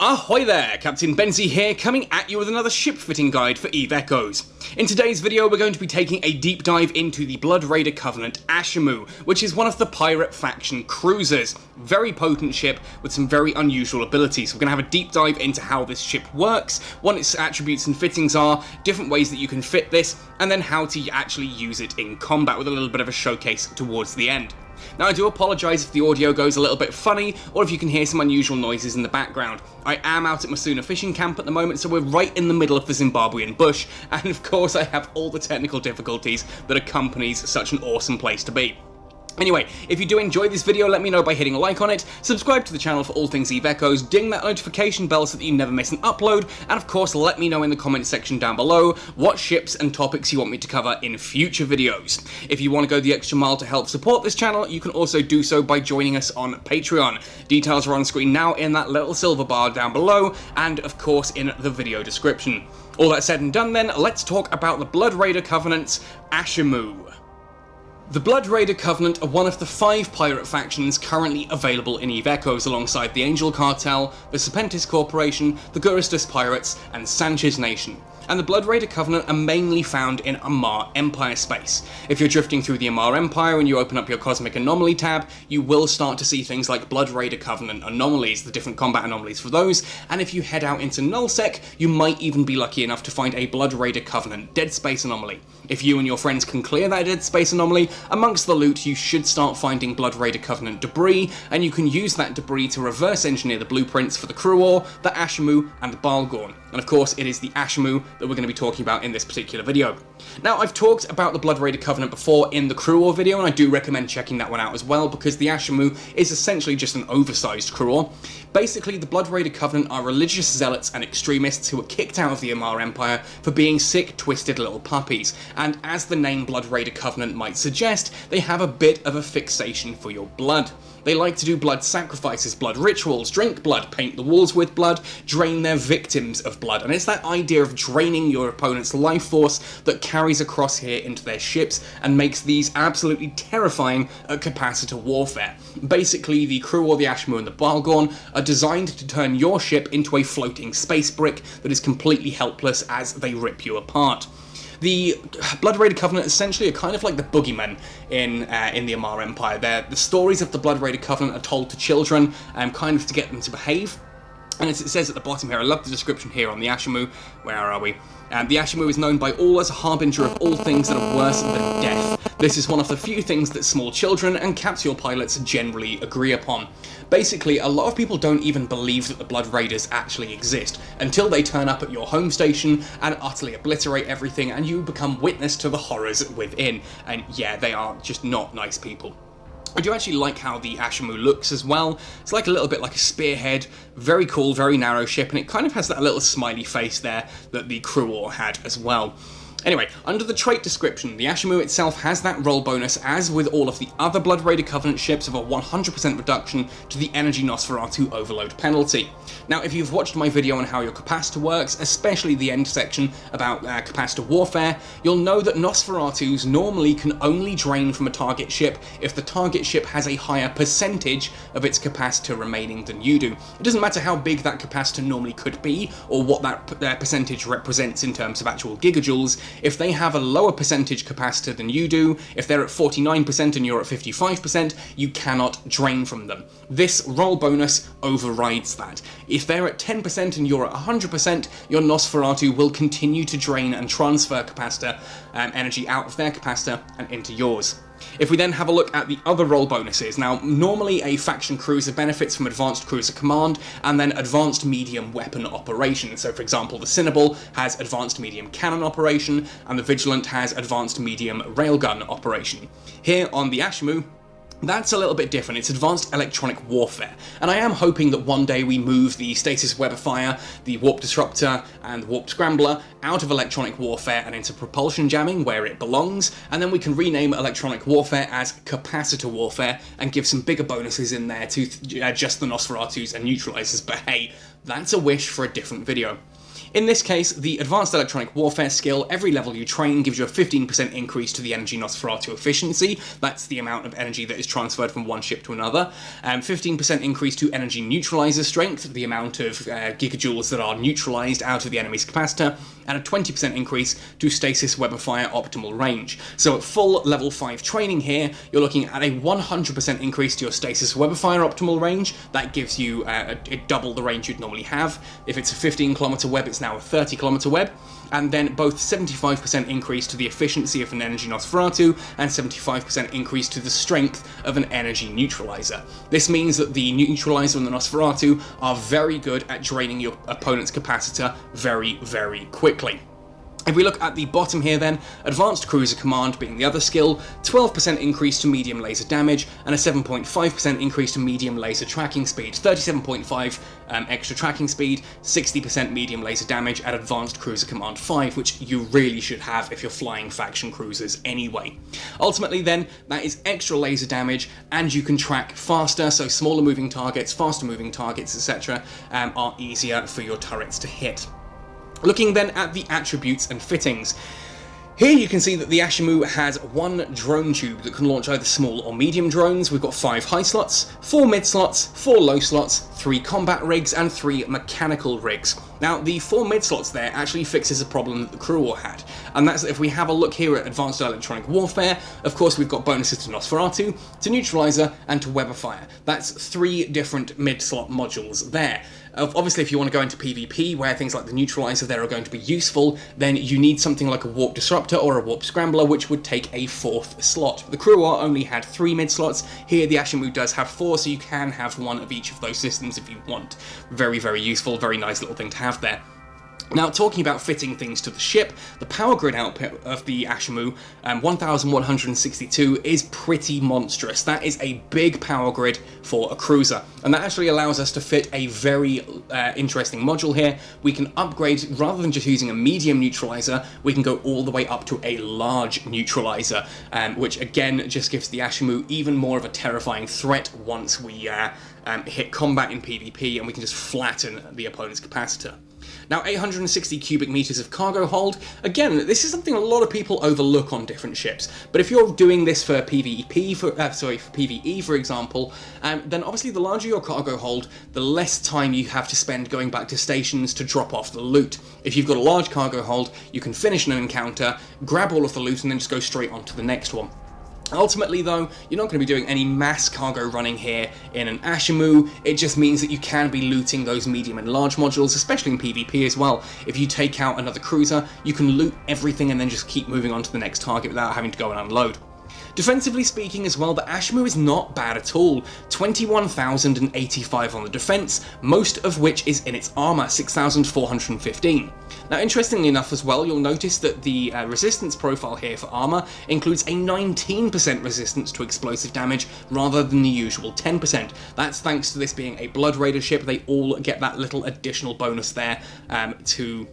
Ahoy there, Captain Benzie here, coming at you with another ship fitting guide for EVE Echoes. In today's video we're going to be taking a deep dive into the Blood Raider Covenant Ashimmu, which is one of the pirate faction cruisers. Very potent ship with some very unusual abilities. We're going to have a deep dive into how this ship works, what its attributes and fittings are, different ways that you can fit this, and then how to actually use it in combat with a little bit of a showcase towards the end. Now I do apologise if the audio goes a little bit funny, or if you can hear some unusual noises in the background. I am out at Masuna fishing camp at the moment, so we're right in the middle of the Zimbabwean bush, and of course I have all the technical difficulties that accompanies such an awesome place to be. Anyway, if you do enjoy this video, let me know by hitting a like on it, subscribe to the channel for all things EVE Echoes, ding that notification bell so that you never miss an upload, and of course let me know in the comments section down below what ships and topics you want me to cover in future videos. If you want to go the extra mile to help support this channel, you can also do so by joining us on Patreon. Details are on screen now in that little silver bar down below, and of course in the video description. All that said and done then, let's talk about the Blood Raider Covenant's Ashimmu. The Blood Raider Covenant are one of the 5 pirate factions currently available in EVE Echoes alongside the Angel Cartel, the Serpentis Corporation, the Guristas Pirates, and Sanchez Nation. And the Blood Raider Covenant are mainly found in Amarr Empire space. If you're drifting through the Amarr Empire and you open up your Cosmic Anomaly tab, you will start to see things like Blood Raider Covenant anomalies, the different combat anomalies for those, and if you head out into Nullsec, you might even be lucky enough to find a Blood Raider Covenant Dead Space anomaly. If you and your friends can clear that Dead Space anomaly, amongst the loot you should start finding Blood Raider Covenant debris, and you can use that debris to reverse engineer the blueprints for the Crew Ore, the Ashimmu, and the Balgorn. And of course it is the Ashimmu that we're going to be talking about in this particular video. Now I've talked about the Blood Raider Covenant before in the Crew Ore video, and I do recommend checking that one out as well, because the Ashimmu is essentially just an oversized Crew Ore. Basically the Blood Raider Covenant are religious zealots and extremists who were kicked out of the Amarr Empire for being sick, twisted little puppies, and as the name Blood Raider Covenant might suggest, they have a bit of a fixation for your blood. They like to do blood sacrifices, blood rituals, drink blood, paint the walls with blood, drain their victims of blood, and it's that idea of draining your opponent's life force that carries across here into their ships and makes these absolutely terrifying at capacitor warfare. Basically, the Crew Ore, the Ashimmu, and the Balgorn are designed to turn your ship into a floating space brick that is completely helpless as they rip you apart. The Blood Raider Covenant essentially are kind of like the boogeymen in the Amarr Empire. The stories of the Blood Raider Covenant are told to children, kind of to get them to behave. And as it says at the bottom here, I love the description here on the Ashimmu. Where are we? The Ashimmu is known by all as a harbinger of all things that are worse than death. This is one of the few things that small children and capsule pilots generally agree upon. Basically, a lot of people don't even believe that the Blood Raiders actually exist until they turn up at your home station and utterly obliterate everything, and you become witness to the horrors within. And yeah, they are just not nice people. I do actually like how the Ashimmu looks as well. It's like a little bit like a spearhead, very cool, very narrow ship, and it kind of has that little smiley face there that the Crew Ore had as well. Anyway, under the trait description, the Ashimmu itself has that roll bonus, as with all of the other Blood Raider Covenant ships, of a 100% reduction to the Energy Nosferatu overload penalty. Now, if you've watched my video on how your capacitor works, especially the end section about capacitor warfare, you'll know that Nosferatus normally can only drain from a target ship if the target ship has a higher percentage of its capacitor remaining than you do. It doesn't matter how big that capacitor normally could be, or what that percentage represents in terms of actual gigajoules. If they have a lower percentage capacitor than you do, if they're at 49% and you're at 55%, you cannot drain from them. This roll bonus overrides that. If they're at 10% and you're at 100%, your Nosferatu will continue to drain and transfer capacitor energy out of their capacitor and into yours. If we then have a look at the other roll bonuses, now normally a faction cruiser benefits from advanced cruiser command and then advanced medium weapon operation. So for example, the Cynabal has advanced medium cannon operation and the Vigilant has advanced medium railgun operation. Here on the Ashimmu, that's a little bit different. It's advanced electronic warfare, and I am hoping that one day we move the Stasis Web of Fire, the Warp Disruptor, and the Warp Scrambler out of electronic warfare and into propulsion jamming, where it belongs, and then we can rename electronic warfare as capacitor warfare and give some bigger bonuses in there to just the Nosferatus and neutralizers, but hey, that's a wish for a different video. In this case, the Advanced Electronic Warfare skill, every level you train gives you a 15% increase to the energy Nosferatu efficiency. That's the amount of energy that is transferred from one ship to another. 15% increase to energy neutralizer strength, the amount of gigajoules that are neutralized out of the enemy's capacitor, and a 20% increase to stasis weapon fire optimal range. So at full level 5 training here, you're looking at a 100% increase to your stasis weapon fire optimal range. That gives you double the range you'd normally have. If it's a 15-kilometer web, it's now a 30-kilometer web. And then both 75% increase to the efficiency of an energy Nosferatu and 75% increase to the strength of an energy neutralizer. This means that the neutralizer and the Nosferatu are very good at draining your opponent's capacitor very, very quickly. If we look at the bottom here then, Advanced Cruiser Command being the other skill, 12% increase to medium laser damage, and a 7.5% increase to medium laser tracking speed, 37.5 extra tracking speed, 60% medium laser damage at Advanced Cruiser Command 5, which you really should have if you're flying faction cruisers anyway. Ultimately then, that is extra laser damage, and you can track faster, so smaller moving targets, faster moving targets, etc. Are easier for your turrets to hit. Looking then at the attributes and fittings. Here you can see that the Ashimmu has one drone tube that can launch either small or medium drones. We've got 5 high slots, 4 mid slots, 4 low slots, 3 combat rigs, and 3 mechanical rigs. Now, the 4 mid slots there actually fixes a problem that the crew war had, and that's that if we have a look here at Advanced Electronic Warfare, of course we've got bonuses to Nosferatu, to Neutralizer, and to Weber Fire. That's 3 different mid slot modules there. Obviously, if you want to go into PvP, where things like the Neutralizer there are going to be useful, then you need something like a Warp Disruptor or a Warp Scrambler, which would take a 4th slot. The crew war only had 3 mid slots. Here, the Ashimmu does have 4, so you can have one of each of those systems if you want. Very, very useful, very nice little thing to have there. Now, talking about fitting things to the ship, the power grid output of the Ashimmu, 1162, is pretty monstrous. That is a big power grid for a cruiser, and that actually allows us to fit a very interesting module here. We can upgrade, rather than just using a medium neutralizer, we can go all the way up to a large neutralizer, which again just gives the Ashimmu even more of a terrifying threat once we hit combat in PvP, and we can just flatten the opponent's capacitor. Now, 860 cubic meters of cargo hold. Again, this is something a lot of people overlook on different ships, but if you're doing this for PvP, for PvE, for example, then obviously the larger your cargo hold, the less time you have to spend going back to stations to drop off the loot. If you've got a large cargo hold, you can finish an encounter, grab all of the loot, and then just go straight on to the next one. Ultimately though, you're not going to be doing any mass cargo running here in an Ashimmu. It just means that you can be looting those medium and large modules, especially in PvP as well. If you take out another cruiser, you can loot everything and then just keep moving on to the next target without having to go and unload. Defensively speaking as well, the Ashimmu is not bad at all. 21,085 on the defense, most of which is in its armor, 6,415. Now, interestingly enough as well, you'll notice that the resistance profile here for armor includes a 19% resistance to explosive damage rather than the usual 10%. That's thanks to this being a Blood Raider ship. They all get that little additional bonus there to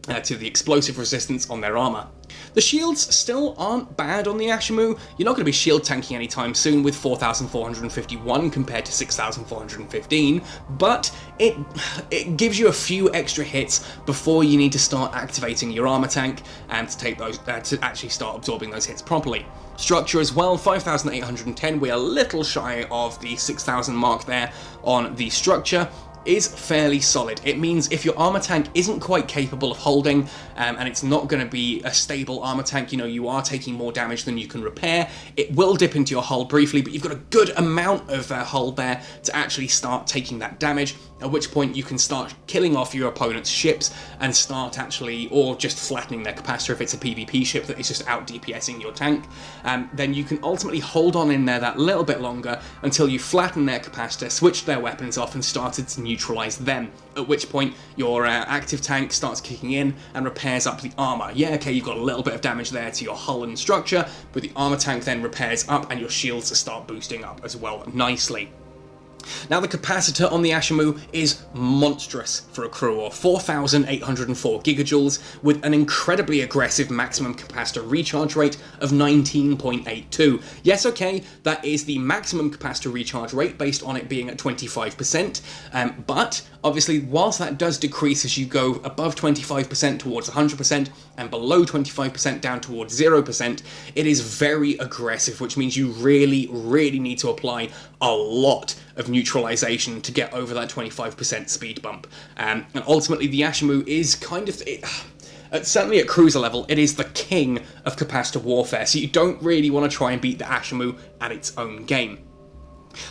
the explosive resistance on their armor. The shields still aren't bad on the Ashimmu. You're not going to be shield tanking anytime soon with 4,451 compared to 6,415, but it gives you a few extra hits before you need to start activating your armor tank and to take those to actually start absorbing those hits properly. Structure as well, 5,810. We're a little shy of the 6,000 mark there on the structure. Is fairly solid. It means if your armor tank isn't quite capable of holding, and it's not going to be a stable armor tank, you know, you are taking more damage than you can repair, it will dip into your hull briefly, but you've got a good amount of hull there to actually start taking that damage, at which point you can start killing off your opponent's ships and start actually, or just flattening their capacitor if it's a PvP ship that is just out DPSing your tank. Then you can ultimately hold on in there that little bit longer until you flatten their capacitor, switch their weapons off, and started to neutralize them, at which point your active tank starts kicking in and repairs up the armor. Yeah, okay, you've got a little bit of damage there to your hull and structure, but the armor tank then repairs up and your shields start boosting up as well nicely. Now, the capacitor on the Ashimmu is monstrous for a crew war, 4,804 gigajoules, with an incredibly aggressive maximum capacitor recharge rate of 19.82. Yes, okay, that is the maximum capacitor recharge rate based on it being at 25%, but Obviously, whilst that does decrease as you go above 25% towards 100% and below 25% down towards 0%, it is very aggressive, which means you really, really need to apply a lot of neutralization to get over that 25% speed bump. And ultimately, the Ashimmu is kind of... certainly at cruiser level, it is the king of capacitor warfare, so you don't really want to try and beat the Ashimmu at its own game.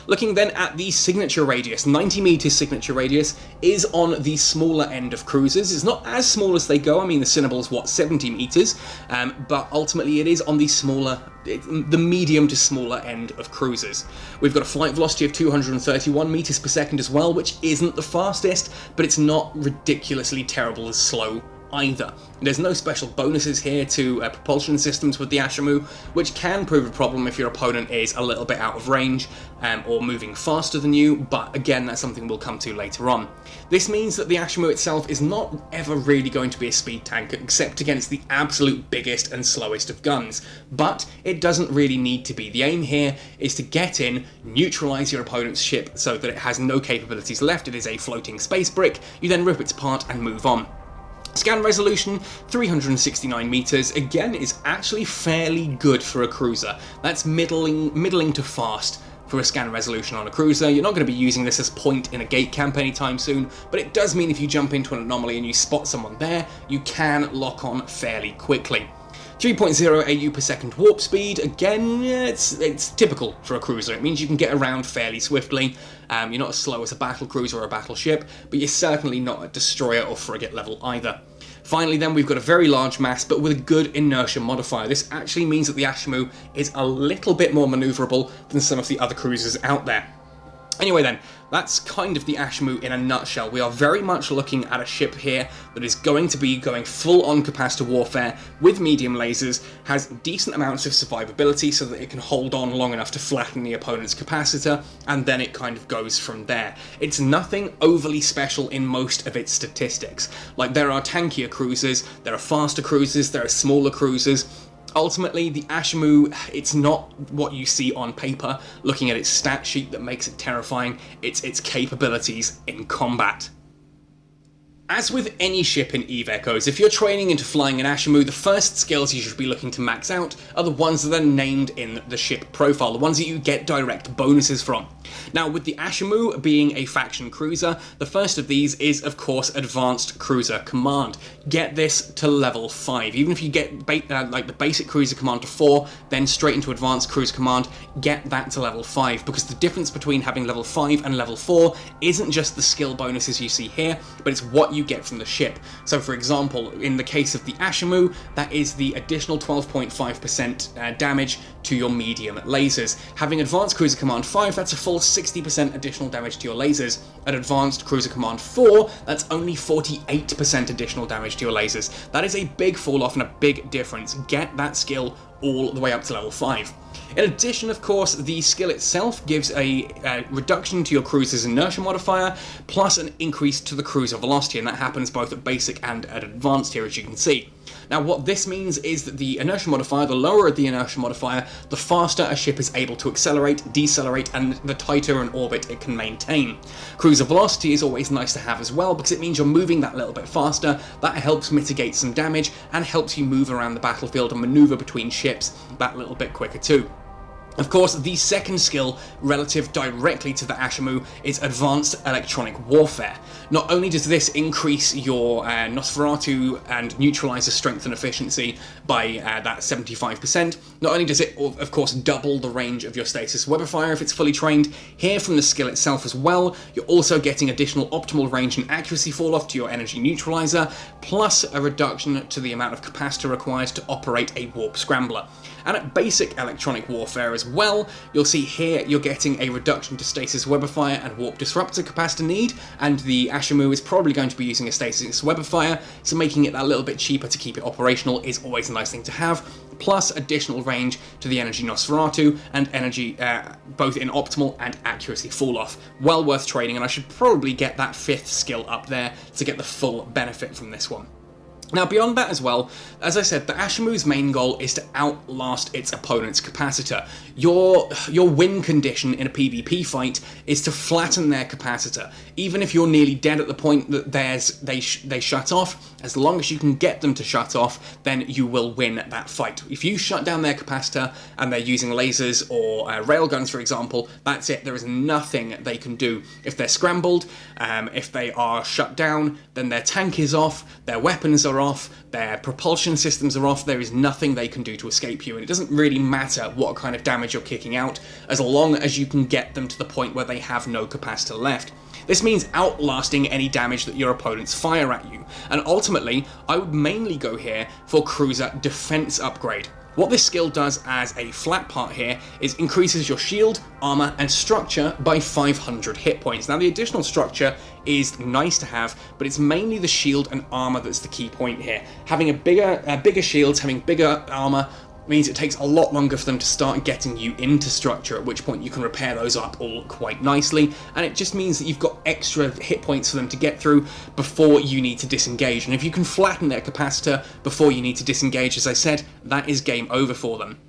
Looking then at the signature radius, 90 meters signature radius is on the smaller end of cruisers. It's not as small as they go. I mean, the Cynabal's, what, 70 meters? But ultimately it is on the smaller, the medium to smaller end of cruisers. We've got a flight velocity of 231 meters per second as well, which isn't the fastest, but it's not ridiculously terrible as slow either. There's no special bonuses here to propulsion systems with the Ashimmu, which can prove a problem if your opponent is a little bit out of range or moving faster than you, but again, that's something we'll come to later on. This means that the Ashimmu itself is not ever really going to be a speed tank, except against the absolute biggest and slowest of guns, but it doesn't really need to be. The aim here is to get in, neutralize your opponent's ship so that it has no capabilities left. It is a floating space brick. You then rip its apart and move on. Scan resolution, 369 meters, again is actually fairly good for a cruiser. That's middling to fast for a scan resolution on a cruiser. You're not going to be using this as point in a gate camp anytime soon, but it does mean if you jump into an anomaly and you spot someone there, you can lock on fairly quickly. 3.0 AU per second warp speed, again, it's typical for a cruiser. It means you can get around fairly swiftly. You're not as slow as a battle cruiser or a battleship, but you're certainly not at destroyer or frigate level either. Finally then, we've got a very large mass, but with a good inertia modifier. This actually means that the Ashimmu is a little bit more maneuverable than some of the other cruisers out there. Anyway then, that's kind of the Ashimmu in a nutshell. We are very much looking at a ship here that is going to be going full-on capacitor warfare with medium lasers, has decent amounts of survivability so that it can hold on long enough to flatten the opponent's capacitor, and then it kind of goes from there. It's nothing overly special in most of its statistics. Like, there are tankier cruisers, there are faster cruisers, there are smaller cruisers. Ultimately, the Ashimmu, it's not what you see on paper, looking at its stat sheet, that makes it terrifying. It's its capabilities in combat. As with any ship in EVE Echoes, if you're training into flying an Ashimmu, the first skills you should be looking to max out are the ones that are named in the ship profile, the ones that you get direct bonuses from. Now, with the Ashimmu being a faction cruiser, the first of these is, of course, Advanced Cruiser Command. Get this to level 5. Even if you get like the basic Cruiser Command to 4, then straight into Advanced Cruiser Command, get that to level 5, because the difference between having level 5 and level 4 isn't just the skill bonuses you see here, but it's what you get from the ship. So for example, in the case of the Ashimmu, that is the additional 12.5% damage to your medium lasers. Having Advanced Cruiser Command 5, that's a full 60% additional damage to your lasers. At Advanced Cruiser Command 4, that's only 48% additional damage to your lasers. That is a big fall off and a big difference. Get that skill all the way up to level 5. In addition, of course, the skill itself gives a reduction to your cruiser's inertia modifier, plus an increase to the cruiser velocity, and that happens both at basic and at advanced here, as you can see. Now, what this means is that the inertia modifier, the lower the inertia modifier, the faster a ship is able to accelerate, decelerate, and the tighter an orbit it can maintain. Cruiser velocity is always nice to have as well, because it means you're moving that little bit faster. That helps mitigate some damage, and helps you move around the battlefield and maneuver between ships that little bit quicker too. Of course, the second skill relative directly to the Ashimmu is Advanced Electronic Warfare. Not only does this increase your Nosferatu and Neutralizer strength and efficiency by that 75%, not only does it, of course, double the range of your stasis webifier if it's fully trained, here from the skill itself as well, you're also getting additional optimal range and accuracy fall-off to your energy neutralizer, plus a reduction to the amount of capacitor required to operate a warp scrambler. And at basic electronic warfare as well, you'll see here you're getting a reduction to stasis webifier and warp disruptor capacitor need, and the Ashimmu is probably going to be using a stasis webifier, so making it that little bit cheaper to keep it operational is always a nice thing to have, plus additional range to the energy Nosferatu and energy both in optimal and accuracy fall-off. Well worth training, and I should probably get that 5th skill up there to get the full benefit from this one. Now, beyond that as well, as I said, the Ashimmu's main goal is to outlast its opponent's capacitor. Your win condition in a PvP fight is to flatten their capacitor. Even if you're nearly dead at the point that they shut off, as long as you can get them to shut off, then you will win that fight. If you shut down their capacitor and they're using lasers or railguns, for example, that's it. There is nothing they can do. If they're scrambled, if they are shut down, then their tank is off, their weapons are off, their propulsion systems are off, there is nothing they can do to escape you, and it doesn't really matter what kind of damage you're kicking out, as long as you can get them to the point where they have no capacitor left. This means outlasting any damage that your opponents fire at you, and ultimately, I would mainly go here for Cruiser Defense Upgrade. What this skill does as a flat part here is increases your shield, armor, and structure by 500 hit points. Now, the additional structure is nice to have, but it's mainly the shield and armor that's the key point here. Having bigger shields, having bigger armor, means it takes a lot longer for them to start getting you into structure, at which point you can repair those up all quite nicely, and it just means that you've got extra hit points for them to get through before you need to disengage. And if you can flatten their capacitor before you need to disengage, as I said, that is game over for them.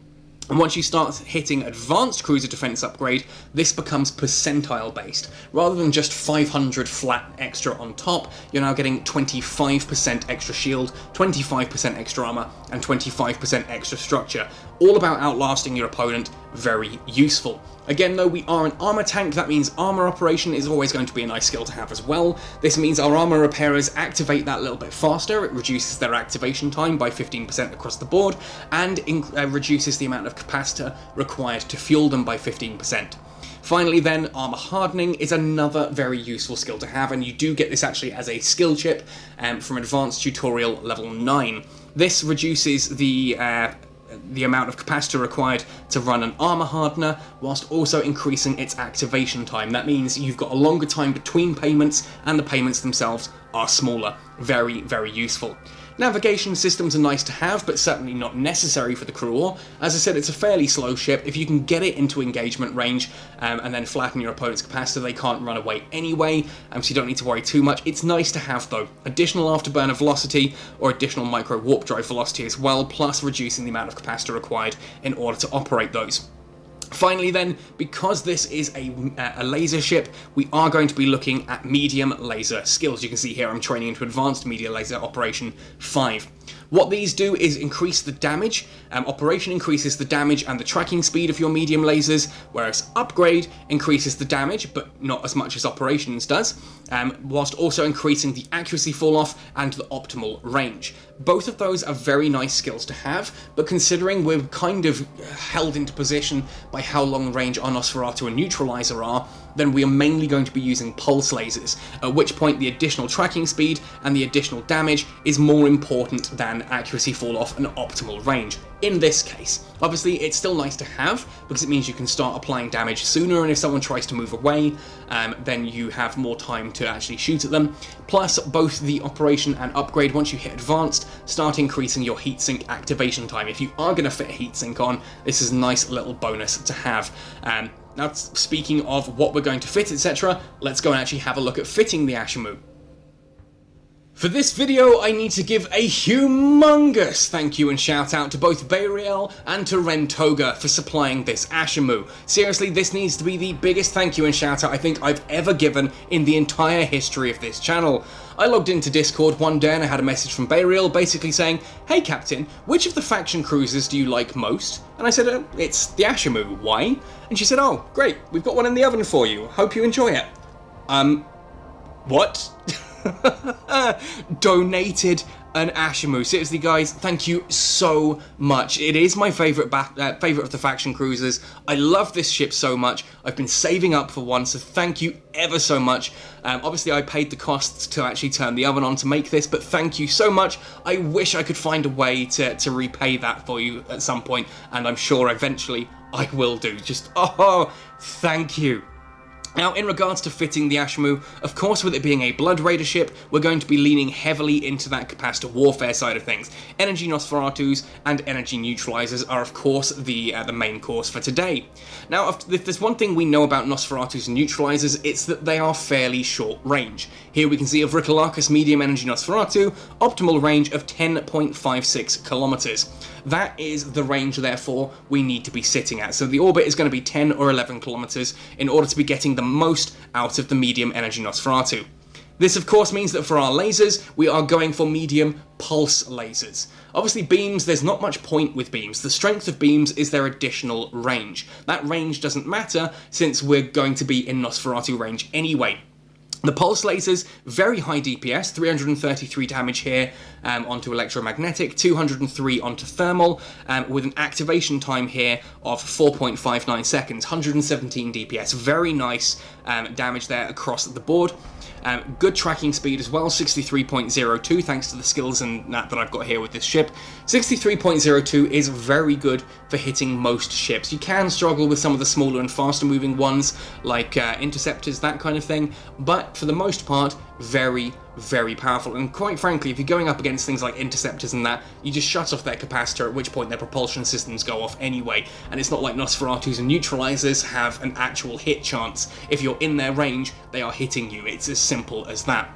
And once you start hitting Advanced Cruiser Defense Upgrade, this becomes percentile based. Rather than just 500 flat extra on top, you're now getting 25% extra shield, 25% extra armor, and 25% extra structure. All about outlasting your opponent, very useful. Again though, we are an armor tank, that means armor operation is always going to be a nice skill to have as well. This means our armor repairers activate that a little bit faster, it reduces their activation time by 15% across the board, and reduces the amount of capacitor required to fuel them by 15%. Finally then, armor hardening is another very useful skill to have, and you do get this actually as a skill chip from Advanced Tutorial level 9. This reduces the amount of capacitor required to run an armor hardener, whilst also increasing its activation time. That means you've got a longer time between payments, and the payments themselves are smaller. Very, very useful. Navigation systems are nice to have, but certainly not necessary for the crew war. As I said, it's a fairly slow ship. If you can get it into engagement range and then flatten your opponent's capacitor, they can't run away anyway, so you don't need to worry too much. It's nice to have though. Additional afterburner velocity or additional micro warp drive velocity as well, plus reducing the amount of capacitor required in order to operate those. Finally then, because this is a laser ship, we are going to be looking at medium laser skills. You can see here I'm training into Advanced Media Laser Operation 5. What these do is increase the damage. Operation increases the damage and the tracking speed of your medium lasers, whereas Upgrade increases the damage, but not as much as Operations does, whilst also increasing the accuracy fall-off and the optimal range. Both of those are very nice skills to have, but considering we're kind of held into position by how long range our Nosferatu and Neutralizer are, then we are mainly going to be using pulse lasers, at which point the additional tracking speed and the additional damage is more important than accuracy fall-off and optimal range. In this case, obviously it's still nice to have, because it means you can start applying damage sooner, and if someone tries to move away, then you have more time to actually shoot at them. Plus, both the Operation and Upgrade, once you hit Advanced, start increasing your heatsink activation time. If you are going to fit a heatsink on, this is a nice little bonus to have. Now, speaking of what we're going to fit, etc., let's go and actually have a look at fitting the Ashimmu. For this video, I need to give a humongous thank you and shout out to both Burial and to Rentoga for supplying this Ashimmu. Seriously, this needs to be the biggest thank you and shout out I think I've ever given in the entire history of this channel. I logged into Discord one day and I had a message from Burial basically saying, "Hey Captain, which of the faction cruisers do you like most?" And I said, "It's the Ashimmu, why?" And she said, "Oh, great, we've got one in the oven for you, hope you enjoy it." What? Donated an Ashimmu. Seriously guys, thank you so much. It is my favourite of the faction cruisers. I love this ship so much. I've been saving up for one, so thank you ever so much. Obviously I paid the costs to actually turn the oven on to make this, but thank you so much. I wish I could find a way to repay that for you at some point, and I'm sure eventually I will do. Just, oh, thank you. Now, in regards to fitting the Ashimmu, of course, with it being a Blood Raider ship, we're going to be leaning heavily into that capacitor warfare side of things. Energy Nosferatus and energy neutralizers are, of course, the main course for today. Now, if there's one thing we know about Nosferatus and neutralizers, it's that they are fairly short range. Here we can see a Vricolakus medium energy Nosferatu, optimal range of 10.56 kilometers. That is the range, therefore, we need to be sitting at. So the orbit is going to be 10 or 11 kilometers in order to be getting the most out of the medium energy Nosferatu. This, of course, means that for our lasers, we are going for medium pulse lasers. Obviously, beams, there's not much point with beams. The strength of beams is their additional range. That range doesn't matter since we're going to be in Nosferatu range anyway. The pulse lasers, very high DPS, 333 damage here onto electromagnetic, 203 onto thermal, with an activation time here of 4.59 seconds, 117 DPS. Very nice damage there across the board. Good tracking speed as well, 63.02, thanks to the skills and that I've got here with this ship. 63.02 is very good for hitting most ships. You can struggle with some of the smaller and faster moving ones, like interceptors, that kind of thing, but for the most part, very, very powerful. And quite frankly, if you're going up against things like interceptors and that, you just shut off their capacitor, at which point their propulsion systems go off anyway. And it's not like Nosferatus and neutralizers have an actual hit chance. If you're in their range, they are hitting you. It's as simple as that.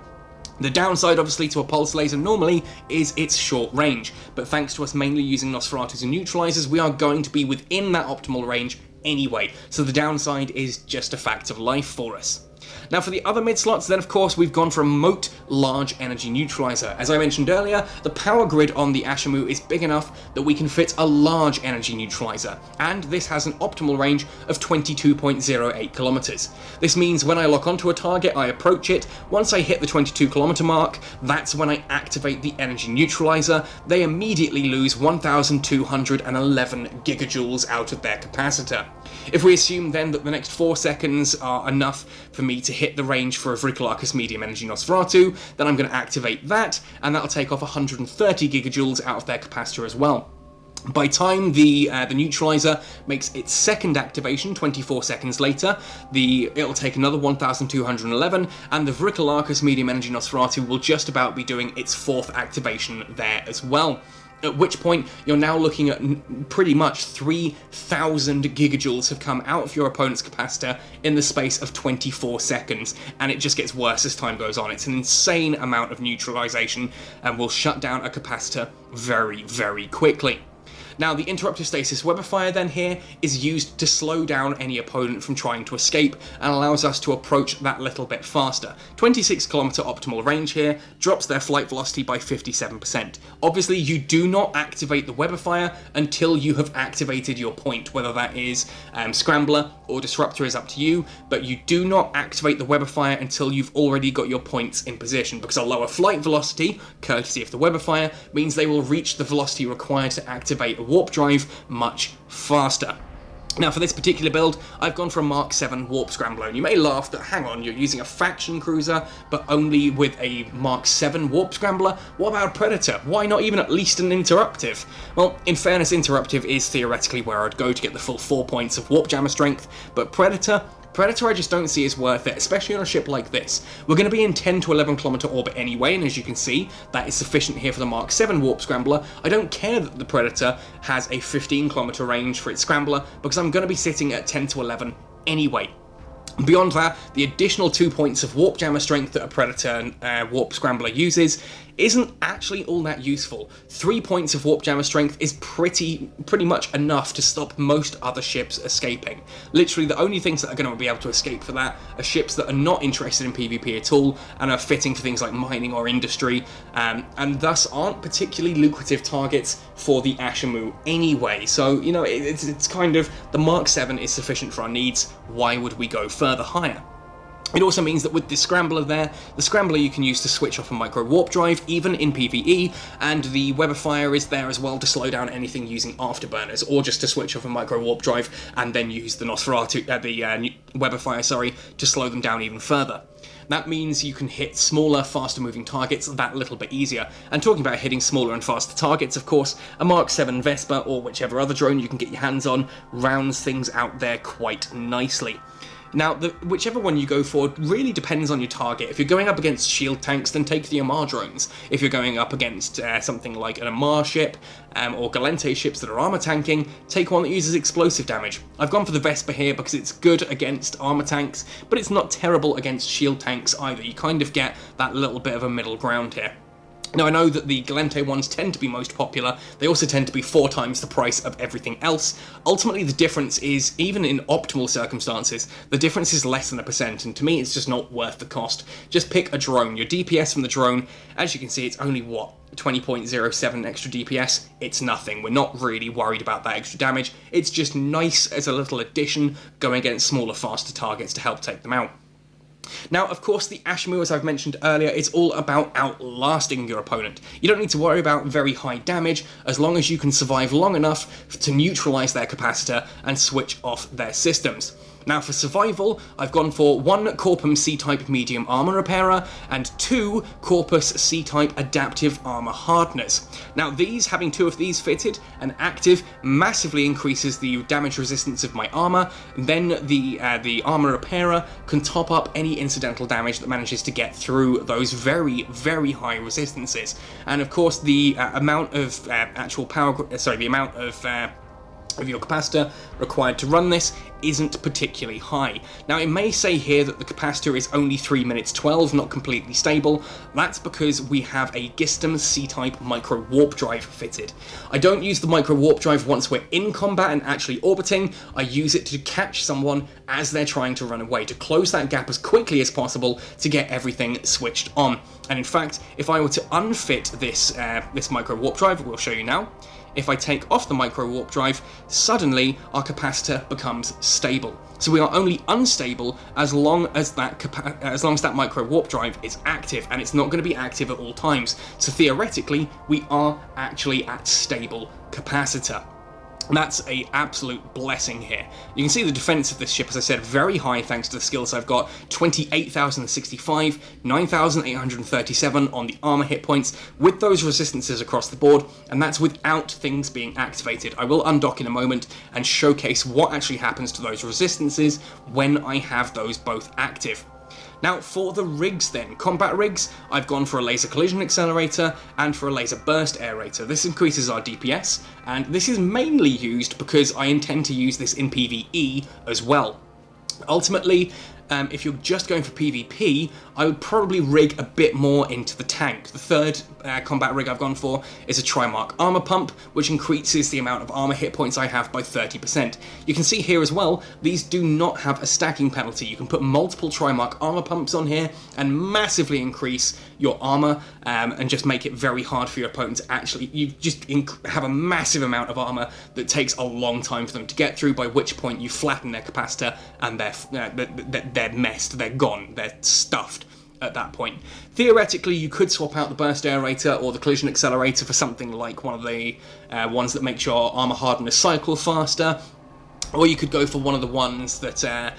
The downside, obviously, to a pulse laser normally is its short range, but thanks to us mainly using Nosferatus and neutralizers, we are going to be within that optimal range anyway, so the downside is just a fact of life for us. Now for the other mid slots, then of course we've gone for a Moat large energy neutralizer. As I mentioned earlier, the power grid on the Ashimmu is big enough that we can fit a large energy neutralizer, and this has an optimal range of 22.08 kilometers. This means when I lock onto a target, I approach it. Once I hit the 22 kilometer mark, that's when I activate the energy neutralizer. They immediately lose 1,211 gigajoules out of their capacitor. If we assume then that the next 4 seconds are enough for me to hit the range for a Vricolakus medium energy Nosferatu, then I'm going to activate that, and that'll take off 130 gigajoules out of their capacitor as well. By time the neutralizer makes its second activation, 24 seconds later, it'll take another 1,211, and the Vricolakus medium energy Nosferatu will just about be doing its fourth activation there as well. At which point, you're now looking at pretty much 3,000 gigajoules have come out of your opponent's capacitor in the space of 24 seconds, and it just gets worse as time goes on. It's an insane amount of neutralization, and will shut down a capacitor very, very quickly. Now, the interruptive stasis webifier then here is used to slow down any opponent from trying to escape and allows us to approach that little bit faster. 26 kilometer optimal range here, drops their flight velocity by 57%. Obviously, you do not activate the webifier until you have activated your point, whether that is Scrambler or Disruptor is up to you, but you do not activate the webifier until you've already got your points in position, because a lower flight velocity, courtesy of the webifier, means they will reach the velocity required to activate warp drive much faster. Now for this particular build, I've gone for a Mark 7 Warp Scrambler, and you may laugh that, hang on, you're using a faction cruiser, but only with a Mark 7 Warp Scrambler? What about a Predator? Why not even at least an Interruptive? Well, in fairness, Interruptive is theoretically where I'd go to get the full 4 points of Warp Jammer strength, but Predator I just don't see as worth it, especially on a ship like this. We're going to be in 10 to 11 kilometer orbit anyway, and as you can see, that is sufficient here for the Mark 7 Warp Scrambler. I don't care that the Predator has a 15 kilometer range for its Scrambler, because I'm going to be sitting at 10 to 11 anyway. Beyond that, the additional 2 points of Warp Jammer strength that a Predator Warp Scrambler uses isn't actually all that useful. 3 points of Warp Jammer strength is pretty much enough to stop most other ships escaping. Literally, the only things that are going to be able to escape for that are ships that are not interested in PvP at all and are fitting for things like mining or industry, and thus aren't particularly lucrative targets for the Ashimmu anyway. So, you know, it's kind of, the Mark 7 is sufficient for our needs. Why would we go further higher? It also means that with the Scrambler there, the Scrambler you can use to switch off a micro warp drive, even in PvE, and the Webifier is there as well to slow down anything using afterburners, or just to switch off a micro warp drive and then use the Webifier, to slow them down even further. That means you can hit smaller, faster moving targets that little bit easier. And talking about hitting smaller and faster targets, of course, a Mark 7 Vespa or whichever other drone you can get your hands on rounds things out there quite nicely. Now, whichever one you go for really depends on your target. If you're going up against shield tanks, then take the Amar drones. If you're going up against something like an Amar ship or Galente ships that are armor tanking, take one that uses explosive damage. I've gone for the Vespa here because it's good against armor tanks, but it's not terrible against shield tanks either. You kind of get that little bit of a middle ground here. Now, I know that the Galente ones tend to be most popular. They also tend to be 4 times the price of everything else. Ultimately, the difference is, even in optimal circumstances, the difference is less than 1%, and to me, it's just not worth the cost. Just pick a drone. Your DPS from the drone, as you can see, it's only, what, 20.07 extra DPS? It's nothing. We're not really worried about that extra damage. It's just nice as a little addition going against smaller, faster targets to help take them out. Now, of course, the Ashimmu, as I've mentioned earlier, is all about outlasting your opponent. You don't need to worry about very high damage, as long as you can survive long enough to neutralise their capacitor and switch off their systems. Now, for survival, I've gone for 1 Corpum C-Type Medium Armour Repairer and 2 Corpus C-Type Adaptive Armour Hardeners. Now, having 2 of these fitted and active massively increases the damage resistance of my armour. Then the Armour Repairer can top up any incidental damage that manages to get through those very, very high resistances. And of course, the amount of of your capacitor required to run this isn't particularly high. Now, it may say here that the capacitor is only 3 minutes 12, not completely stable. That's because we have a Gistum C-Type micro warp drive fitted. I don't use the micro warp drive once we're in combat and actually orbiting. I use it to catch someone as they're trying to run away, to close that gap as quickly as possible to get everything switched on. And in fact, if I were to unfit this micro warp drive, we'll show you now. If I take off the micro warp drive, suddenly our capacitor becomes stable. So we are only unstable as long as that micro warp drive is active, and it's not going to be active at all times. So theoretically, we are actually at stable capacitor. And that's an absolute blessing here. You can see the defense of this ship, as I said, very high thanks to the skills I've got. 28,065, 9,837 on the armor hit points, with those resistances across the board, and that's without things being activated. I will undock in a moment and showcase what actually happens to those resistances when I have those both active. Now, for the rigs then, combat rigs, I've gone for a laser collision accelerator and for a laser burst aerator. This increases our DPS, and this is mainly used because I intend to use this in PvE as well. Ultimately, if you're just going for PvP, I would probably rig a bit more into the tank. The third combat rig I've gone for is a Trimark armor pump, which increases the amount of armor hit points I have by 30%. You can see here as well, these do not have a stacking penalty. You can put multiple Trimark armor pumps on here and massively increase your armor and just make it very hard for your opponent to actually, you just have a massive amount of armor that takes a long time for them to get through, by which point you flatten their capacitor and they're messed, they're gone, they're stuffed at that point. Theoretically, you could swap out the burst aerator or the collision accelerator for something like one of the ones that makes your armor hardener cycle faster, or you could go for one of the ones that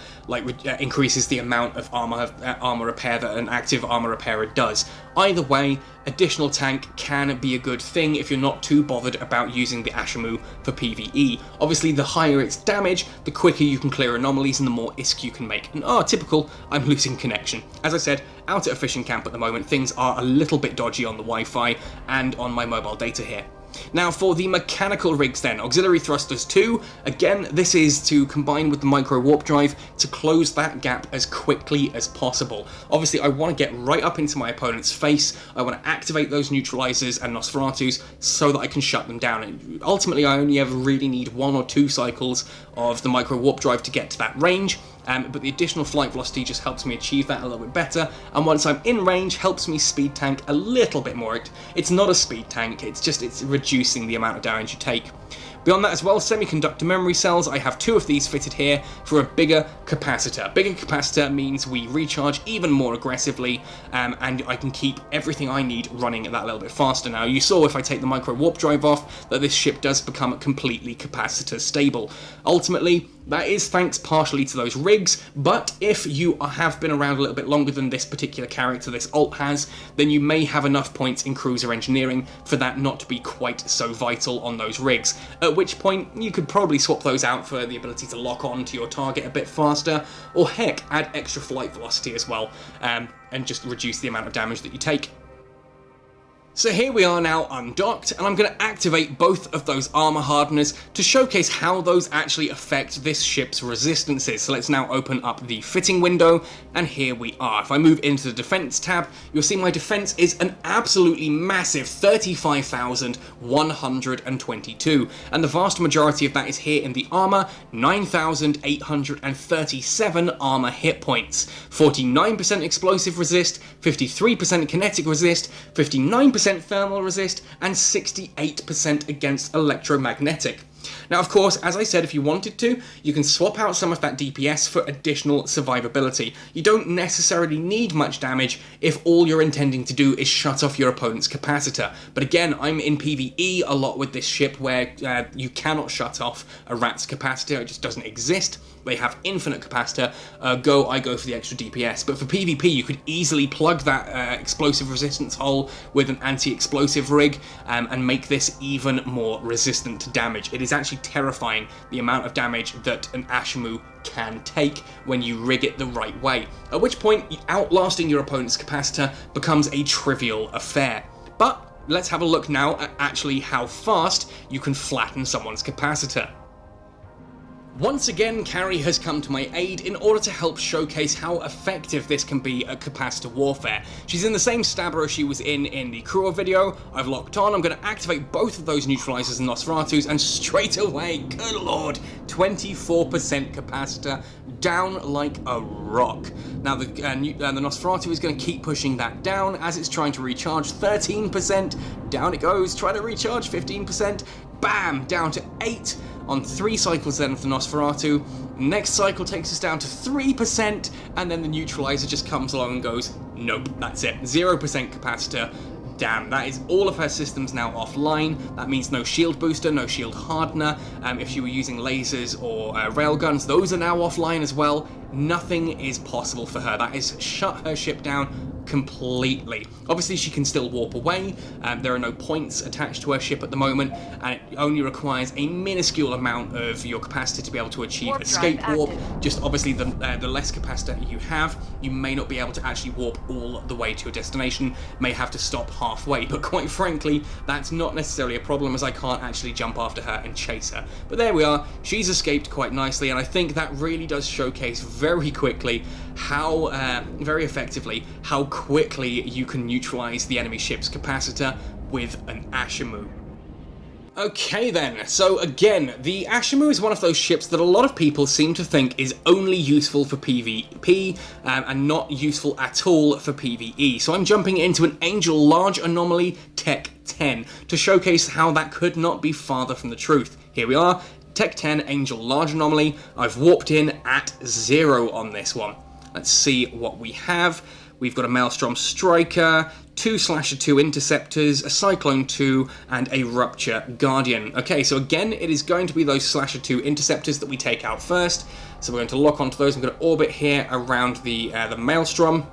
increases the amount of armor repair that an active armor repairer does. Either way, additional tank can be a good thing if you're not too bothered about using the Ashimmu for PvE. Obviously, the higher its damage, the quicker you can clear anomalies and the more ISK you can make. And typical, I'm losing connection. As I said, out at a fishing camp at the moment, things are a little bit dodgy on the Wi-Fi and on my mobile data here. Now, for the mechanical rigs then, auxiliary thrusters 2, again, this is to combine with the micro warp drive to close that gap as quickly as possible. Obviously, I want to get right up into my opponent's face, I want to activate those neutralizers and Nosferatus so that I can shut them down. And ultimately, I only ever really need 1 or 2 cycles of the micro warp drive to get to that range. But the additional flight velocity just helps me achieve that a little bit better, and once I'm in range, helps me speed tank a little bit more. It's not a speed tank, it's reducing the amount of damage you take. Beyond that as well, semiconductor memory cells, I have 2 of these fitted here for a bigger capacitor. Bigger capacitor means we recharge even more aggressively, and I can keep everything I need running that little bit faster. Now, you saw if I take the micro warp drive off, that this ship does become completely capacitor stable. Ultimately, that is thanks partially to those rigs, but if you have been around a little bit longer than this particular character, this alt has, then you may have enough points in cruiser engineering for that not to be quite so vital on those rigs. At at which point you could probably swap those out for the ability to lock on to your target a bit faster, or heck, add extra flight velocity as well, and just reduce the amount of damage that you take. So here we are now undocked, and I'm going to activate both of those armor hardeners to showcase how those actually affect this ship's resistances. So let's now open up the fitting window, and here we are. If I move into the defense tab, you'll see my defense is an absolutely massive 35,122, and the vast majority of that is here in the armor, 9,837 armor hit points, 49% explosive resist, 53% kinetic resist, 59% thermal resist, and 68% against electromagnetic. Now, of course, as I said, if you wanted to, you can swap out some of that DPS for additional survivability. You don't necessarily need much damage if all you're intending to do is shut off your opponent's capacitor. But again, I'm in PvE a lot with this ship where you cannot shut off a rat's capacitor. It just doesn't exist. They have infinite capacitor. I go for the extra DPS. But for PvP, you could easily plug that explosive resistance hole with an anti-explosive rig and make this even more resistant to damage. It is actually terrifying the amount of damage that an Ashimmu can take when you rig it the right way. At which point, outlasting your opponent's capacitor becomes a trivial affair. But let's have a look now at actually how fast you can flatten someone's capacitor. Once again, Carrie has come to my aid in order to help showcase how effective this can be at capacitor warfare. She's in the same stabber as she was in the Cruel video. I've locked on, I'm going to activate both of those neutralizers and Nosferatus, and straight away, good lord, 24% capacitor, down like a rock. Now the Nosferatu is going to keep pushing that down as it's trying to recharge. 13%, down it goes, try to recharge, 15%, bam, down to 8%. On 3 cycles then of the Nosferatu. Next cycle takes us down to 3%, and then the neutralizer just comes along and goes, nope, that's it, 0% capacitor. Damn, that is all of her systems now offline. That means no shield booster, no shield hardener. If she were using lasers or railguns, those are now offline as well. Nothing is possible for her. That has shut her ship down completely. Obviously, she can still warp away. There are no points attached to her ship at the moment, and it only requires a minuscule amount of your capacitor to be able to achieve escape warp. Just obviously, the less capacitor you have, you may not be able to actually warp all the way to your destination. May have to stop halfway, but quite frankly, that's not necessarily a problem, as I can't actually jump after her and chase her. But there we are. She's escaped quite nicely, and I think that really does showcase very quickly how, very effectively, how quickly you can neutralize the enemy ship's capacitor with an Ashimmu. Okay then, so again, the Ashimmu is one of those ships that a lot of people seem to think is only useful for PvP and not useful at all for PvE. So I'm jumping into an Angel Large Anomaly Tech 10 to showcase how that could not be farther from the truth. Here we are, Tech 10 Angel Large Anomaly. I've warped in at 0 on this one. Let's see what we have. We've got a Maelstrom Striker, 2 Slasher 2 Interceptors, a Cyclone 2, and a Rupture Guardian. Okay, so again, it is going to be those Slasher 2 Interceptors that we take out first. So we're going to lock onto those. I'm going to orbit here around the Maelstrom.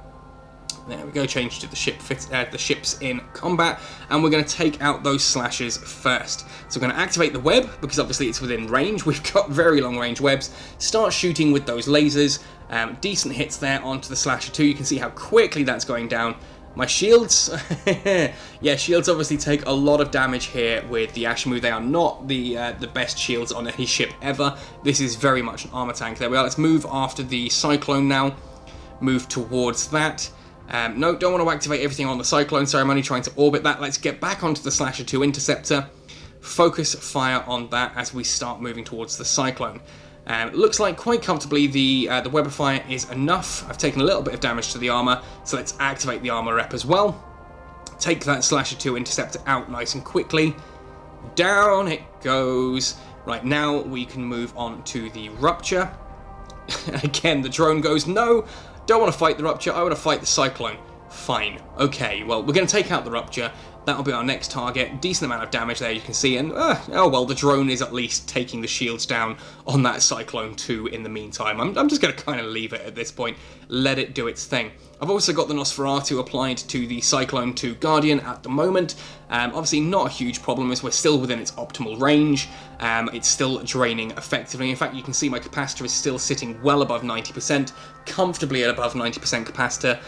There we go, change to the ships in combat, and we're going to take out those slashers first. So we're going to activate the web, because obviously it's within range. We've got very long range webs. Start shooting with those lasers. Decent hits there onto the slasher 2. You can see how quickly that's going down. My shields, yeah, shields obviously take a lot of damage here with the Ashimmu. They are not the best shields on any ship ever. This is very much an armor tank. There we are. Let's move after the Cyclone now. Move towards that. No, don't want to activate everything on the Cyclone. Sorry, I'm only trying to orbit that. Let's get back onto the Slasher 2 Interceptor. Focus fire on that as we start moving towards the Cyclone. It looks like quite comfortably the Web of Fire is enough. I've taken a little bit of damage to the armor, so let's activate the armor rep as well. Take that Slasher 2 Interceptor out nice and quickly. Down it goes. Right, now we can move on to the Rupture. Again, the drone goes, no, don't want to fight the Rupture, I want to fight the Cyclone. Fine. Okay, well, we're going to take out the Rupture. That'll be our next target. Decent amount of damage there, you can see. And, oh well, the drone is at least taking the shields down on that Cyclone 2 in the meantime. I'm just going to kind of leave it at this point. Let it do its thing. I've also got the Nosferatu applied to the Cyclone 2 Guardian at the moment. Obviously not a huge problem as we're still within its optimal range. It's still draining effectively. In fact, you can see my capacitor is still sitting well above 90%, comfortably at above 90% capacitor.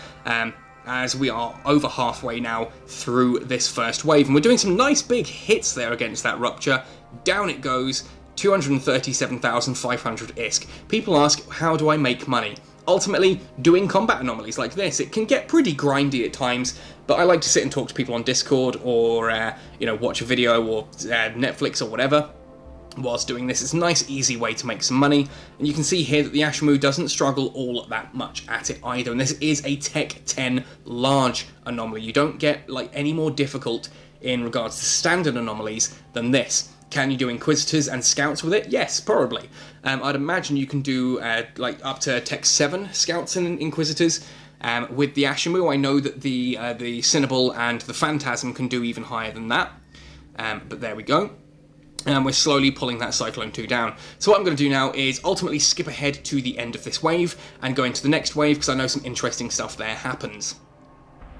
As we are over halfway now through this first wave. And we're doing some nice big hits there against that Rupture. Down it goes, 237,500 ISK. People ask, how do I make money? Ultimately, doing combat anomalies like this. It can get pretty grindy at times, but I like to sit and talk to people on Discord or, you know, watch a video or Netflix or whatever. Whilst doing this, it's a nice, easy way to make some money, and you can see here that the Ashimmu doesn't struggle all that much at it either, and this is a Tech 10 large anomaly. You don't get like any more difficult in regards to standard anomalies than this. Can you do Inquisitors and Scouts with it? Yes, probably. I'd imagine you can do like up to Tech 7 Scouts and Inquisitors. With the Ashimmu, I know that the Cynabal and the Phantasm can do even higher than that, but there we go. And we're slowly pulling that Cyclone 2 down. So what I'm going to do now is ultimately skip ahead to the end of this wave and go into the next wave because I know some interesting stuff there happens.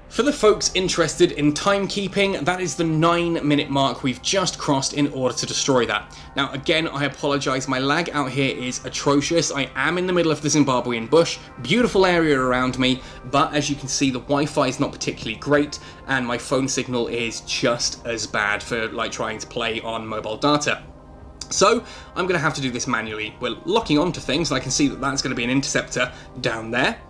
For the folks interested in timekeeping, that is the 9-minute mark we've just crossed in order to destroy that. Now again, I apologise, my lag out here is atrocious. I am in the middle of the Zimbabwean bush, beautiful area around me, but as you can see the Wi-Fi is not particularly great and my phone signal is just as bad for like trying to play on mobile data. So I'm going to have to do this manually. We're locking onto things and I can see that that's going to be an interceptor down there.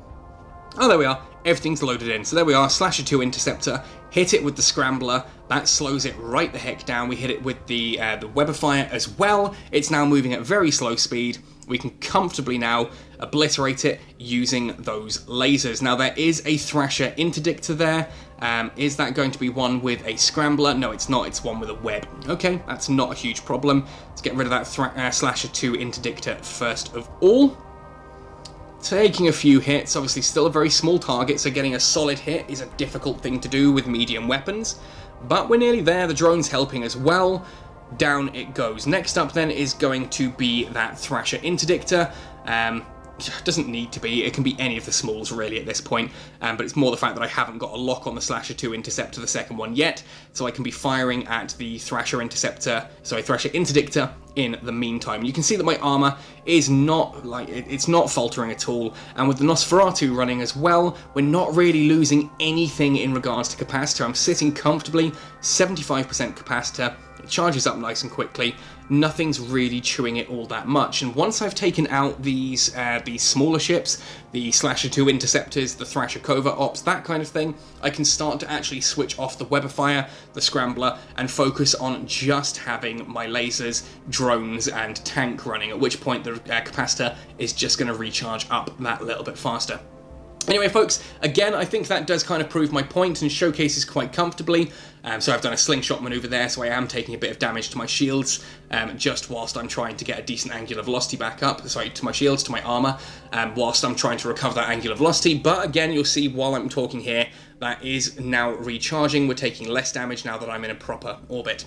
Oh, there we are. Everything's loaded in. So there we are, Slasher 2 Interceptor. Hit it with the Scrambler. That slows it right the heck down. We hit it with the Webifier as well. It's now moving at very slow speed. We can comfortably now obliterate it using those lasers. Now there is a Thrasher Interdictor there. Is that going to be one with a Scrambler? No, it's not. It's one with a web. Okay, that's not a huge problem. Let's get rid of that Slasher 2 Interdictor first of all. Taking a few hits, obviously still a very small target, so getting a solid hit is a difficult thing to do with medium weapons. But we're nearly there, the drone's helping as well. Down it goes. Next up then is going to be that Thrasher Interdictor. Doesn't need to be, it can be any of the smalls really at this point, but it's more the fact that I haven't got a lock on the Slasher 2 Interceptor, the second one yet, so I can be firing at the Thrasher Interdictor in the meantime. You can see that my armor is not, like, it's not faltering at all, and with the Nosferatu running as well, we're not really losing anything in regards to capacitor. I'm sitting comfortably, 75% capacitor, it charges up nice and quickly, nothing's really chewing it all that much, and once I've taken out these smaller ships, the Slasher 2 Interceptors, the Thrasher Covert Ops, that kind of thing, I can start to actually switch off the Webifier, the Scrambler, and focus on just having my lasers, drones, and tank running, at which point the capacitor is just going to recharge up that little bit faster. Anyway, folks, again, I think that does kind of prove my point and showcases quite comfortably. So I've done a slingshot maneuver there, so I am taking a bit of damage to my shields, just whilst I'm trying to get a decent angular velocity back up, sorry, to my shields, to my armor, whilst I'm trying to recover that angular velocity. But again, you'll see while I'm talking here, that is now recharging. We're taking less damage now that I'm in a proper orbit.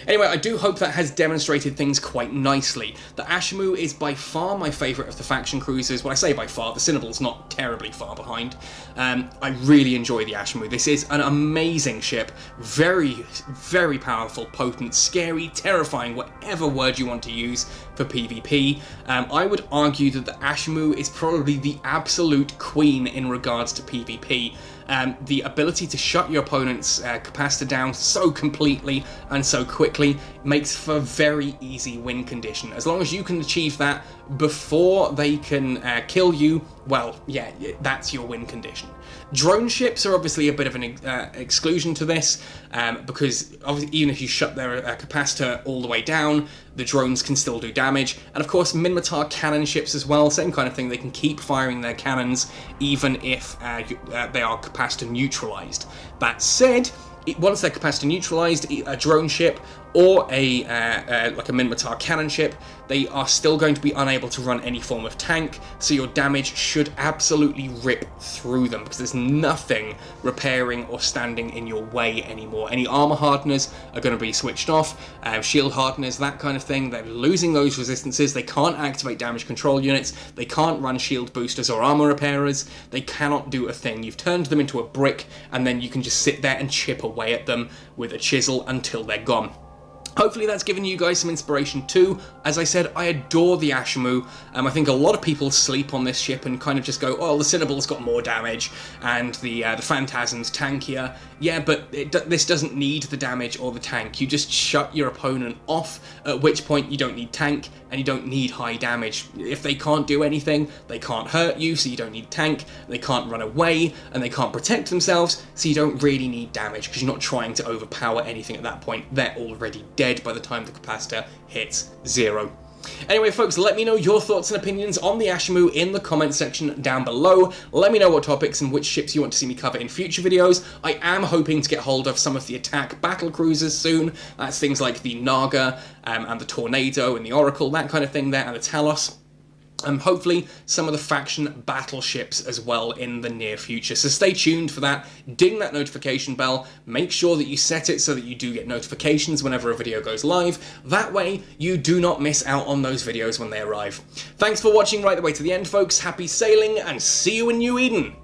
Anyway, I do hope that has demonstrated things quite nicely. The Ashimmu is by far my favourite of the faction cruisers. Well, I say by far, the Cynabal's not terribly far behind. I really enjoy the Ashimmu. This is an amazing ship. Very, very powerful, potent, scary, terrifying, whatever word you want to use for PvP. I would argue that the Ashimmu is probably the absolute queen in regards to PvP. The ability to shut your opponent's capacitor down so completely and so quickly makes for a very easy win condition. As long as you can achieve that before they can kill you, well, yeah, that's your win condition. Drone ships are obviously a bit of an exclusion to this, because obviously even if you shut their capacitor all the way down, the drones can still do damage. And of course, Minmatar cannon ships as well, same kind of thing, they can keep firing their cannons even if they are capacitor neutralized. That said, once they're capacitor neutralized, a drone ship or a like a Minmatar cannon ship, they are still going to be unable to run any form of tank, so your damage should absolutely rip through them, because there's nothing repairing or standing in your way anymore. Any armor hardeners are going to be switched off, shield hardeners, that kind of thing, they're losing those resistances, they can't activate damage control units, they can't run shield boosters or armor repairers, they cannot do a thing. You've turned them into a brick, and then you can just sit there and chip away at them with a chisel until they're gone. Hopefully that's given you guys some inspiration too. As I said, I adore the Ashimmu. I think a lot of people sleep on this ship and kind of just go, oh, the Cynabal's got more damage, and the Phantasm's tankier. Yeah, but this doesn't need the damage or the tank. You just shut your opponent off, at which point you don't need tank, and you don't need high damage. If they can't do anything, they can't hurt you, so you don't need tank, they can't run away, and they can't protect themselves, so you don't really need damage, because you're not trying to overpower anything at that point. They're already dead by the time the capacitor hits 0. Anyway, folks, let me know your thoughts and opinions on the Ashimmu in the comment section down below. Let me know what topics and which ships you want to see me cover in future videos. I am hoping to get hold of some of the attack battle cruisers soon. That's things like the Naga and the Tornado and the Oracle, that kind of thing there, and the Talos. Hopefully some of the faction battleships as well in the near future. So stay tuned for that, ding that notification bell, make sure that you set it so that you do get notifications whenever a video goes live. That way you do not miss out on those videos when they arrive. Thanks for watching right the way to the end, folks. Happy sailing, and see you in New Eden!